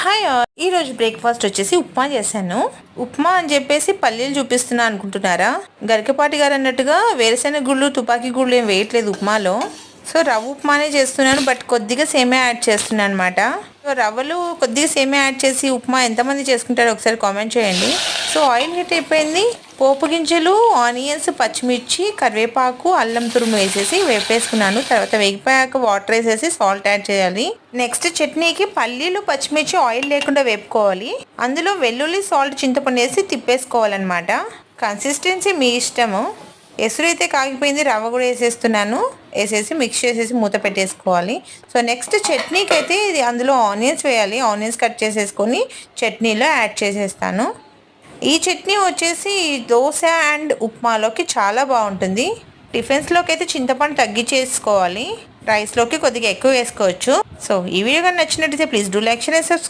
Hi ఈరోజు breakfast వచ్చేసి ఉప్మా చేశాను. ఉప్మా అని చెప్పేసి పల్లీలు చూపిస్తున్నా అనుకుంటున్నారా? గరికపాటి గారు అన్నట్టుగా వేరుశెనగ గుళ్ళు తుపాకీ గుళ్ళు ఏం వేయట్లేదు ఉప్మాలో. సో రవ్వ ఉప్మానే చేస్తున్నాను, బట్ కొద్దిగా సేమే యాడ్ చేస్తున్నాను అనమాట. సో రవ్వలు కొద్దిగా సేమే యాడ్ చేసి ఉప్మా ఎంతమంది చేసుకుంటారో ఒకసారి కామెంట్ చేయండి. సో ఆయిల్ హీట్ అయిపోయింది. పోపు గింజలు, ఆనియన్స్, పచ్చిమిర్చి, కరివేపాకు, అల్లం తురుము వేసేసి వేపేసుకున్నాను. తర్వాత వేగిపోయాక వాటర్ వేసేసి సాల్ట్ యాడ్ చేయాలి. నెక్స్ట్ చట్నీకి పల్లీలు, పచ్చిమిర్చి ఆయిల్ లేకుండా వేపుకోవాలి. అందులో వెల్లుల్లి, సాల్ట్, చింతపండు వేసి తిప్పేసుకోవాలన్నమాట. కన్సిస్టెన్సీ మీ ఇష్టము. ఎసురు అయితే కాగిపోయింది, రవ్వ కూడా వేసేస్తున్నాను. వేసేసి మిక్స్ చేసేసి మూత పెట్టేసుకోవాలి. సో నెక్స్ట్ చట్నీకి అయితే ఇది అందులో ఆనియన్స్ వేయాలి. ఆనియన్స్ కట్ చేసేసుకొని చట్నీలో యాడ్ చేసేస్తాను. ఈ చట్నీ వచ్చేసి దోశ అండ్ ఉప్మాలోకి చాలా బాగుంటుంది. టిఫిన్స్లోకి అయితే చింతపండు తగ్గించేసుకోవాలి, రైస్లోకి కొద్దిగా ఎక్కువ వేసుకోవచ్చు. సో ఈ వీడియో కానీ నచ్చినట్టయితే please do like, share, subscribe.